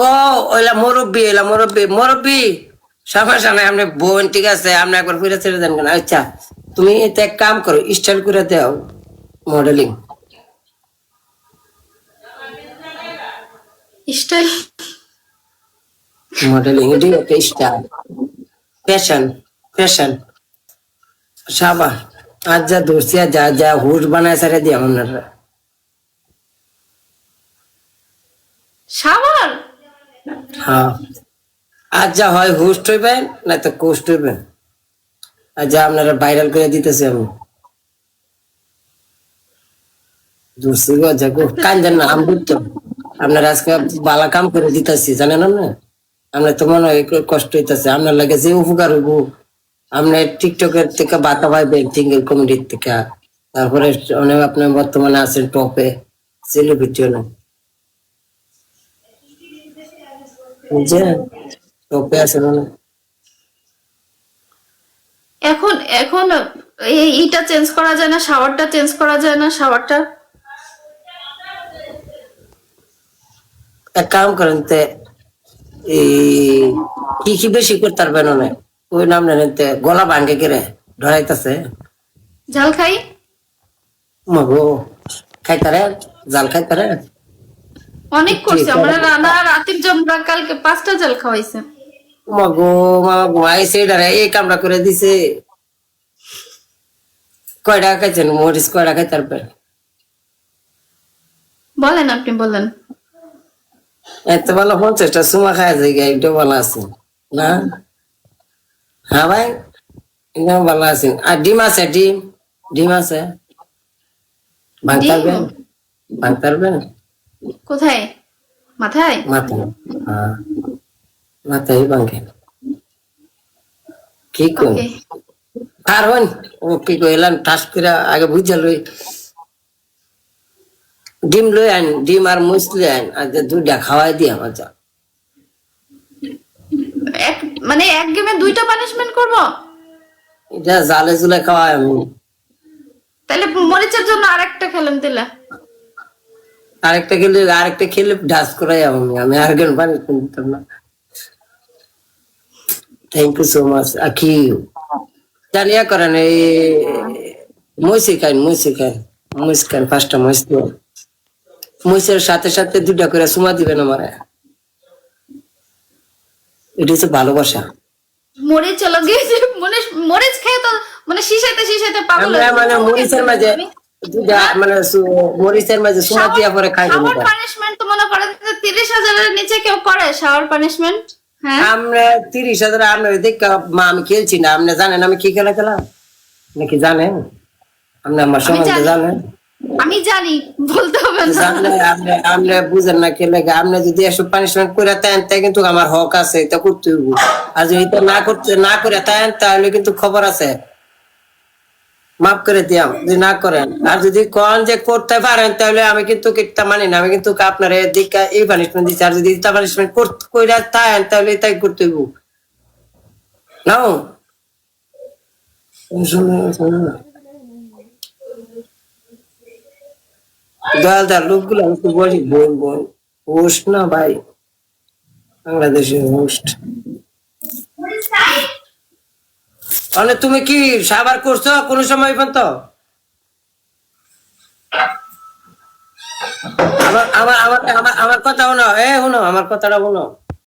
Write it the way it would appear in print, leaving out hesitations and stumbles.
ও ওইলা মুরব্বী, এলা মুরব্বী, মুরব্বী সমস্যা নাই, আপনি বোন ঠিক আছে, আপনি একবার ফিরে ছেড়ে দেন কেন? আচ্ছা তুমি এতে এক কাম করো, স্টাইল করে দাও মডেলিং। স্টাইল মডেলিং এটি একটা স্টাইল, ফ্যাশন, ফ্যাশন সাবা। আজ যা ধরছি আর যা যা হুশ বানায় সারে দিয়ে আপনারা। সাবান হ্যাঁ আজ যা হয় হোস্ট হইবেন না তো কোস্ট হইবেন। আর যা আপনারা ভাইরাল করে দিতেছি আমি ধরছি গো, যা কান্দেন না, আমি বুঝতো আপনারা আজকে বালা কাম করে দিতেছি জানেন না। আমরা তো মনে হয় কষ্ট হইতেছে আপনার লাগে, যে উপকার হইব আপনার টিকটকের থেকে বাতা পাইবেন, সিঙ্গেল কমেডির থেকে। তারপরে অনেক আপনার বর্তমানে আছেন টপে, সেলিব্রিটি অনেক বুঝছেন, টপে আছেন অনেক। এখন এখন এইটা চেঞ্জ করা যায় না, শাওয়ারটা চেঞ্জ করা যায় না, শাওয়ারটা এক কাম করেন তে, এই কি কি বেশি করতে পারবেন অনেক, ওই নাম নেন তে, গলা ভাঙ্গে কেড়ে ধরাইতেছে ঝাল খাই। মগো, খাইতারে জাল খাইতারে। অনেক করছে আমরা রানা রাতির জমরা, কালকে 5টা জাল খাওয়াইছে। মগো মাগো আইসে ডারে এই কামড়া করে দিছে। কয়টা খাইছেন মরিচ, কয়টা খাইতে পারবেন? বলেন, আপনি বলেন। এত ভালো 50টা সুমা খাই যায়, একটু ভালো আছে না? হ্যাঁ ভাই একদম ভালো আছেন। আর ডিম আছে, ডিম, ডিম আছে, ভাঙতে পারবেন? ভাঙতে পারবেন? কোথায়? মাথায়? মাথায়, হ্যাঁ মাথায় ভাঙে। কি কই ওকে। আর হন, ও কি কইলাম ঠাস করে আগে বুঝা লই। ডিম লই আন, ডিম আর মুস লই আন, আর দুইটা খাওয়াই দিয়া মজা। এক মানে এক গেমে 2টা পানিশমেন্ট করব? এটা জালে জুলে খাওয়াই আমি। তাহলে মরিচের জন্য আরেকটা খেলেন তেলা। আরেকটা খেলে ডাস করাই আমি, আমি আর কেন পানি দিতাম না। Thank you so much. আখি জানিয়া করেন এই মইসি খান, মইসি খান, মইস খান, 5টা মইস দিন। মইসের সাথে সাথে 2টা করে সুমা দিবেন আমারে, এটা হচ্ছে ভালোবাসা। মরিচ লগে মানে মরিচ খেয়ে তো মানে শিশাইতে শিশাইতে পাগল আমরা মানে মরিচের মাঝে দুইটা মানে মরিচের মাঝে সুমা দিয়া পরে খাইবেন। শাওয়ার পানিশমেন্ট তো মনে করেন যে 30,000 এর নিচে কেউ করে শাওয়ার পানিশমেন্ট? হ্যাঁ আমরা 30,000 আপনার দেখ মা, আমি খেলছি না, আপনি জানেন আমি কি খেলা খেলাম নাকি জানেন? আপনি আমার সম্বন্ধে জানেন? আমি জানি, বলতে হবে না। জানলে আপনি বুঝেন না খেলে, আপনি যদি এসব পানিশমেন্ট করে দেন তাই কিন্তু আমার হক আছে, এটা করতে হইব। আর যদি এটা না করে দেন তাহলে কিন্তু খবর আছে, মাফ করে দিয়াম যদি না করেন। আর যদি কন যে করতে পারেন তাহলে আমি কিন্তু কিটটা মানি না, আমি কিন্তু আপনার দিকে এই পানিশমেন্ট দিচ্ছি। আর যদি এটা পানিশমেন্ট করে দেন তাহলে তাই করতে হইব। নাও দয়ালদার লোকগুলো আমি তো বলি বোন বোন, হোস্ট না ভাই, বাংলাদেশের হোস্ট। তাহলে তুমি কি সাবার করছো কোনো সময় পর্যন্ত? আমার আমার আমার আমার আমার কথা শোনো, এ শোনো আমার কথাটা শোনো।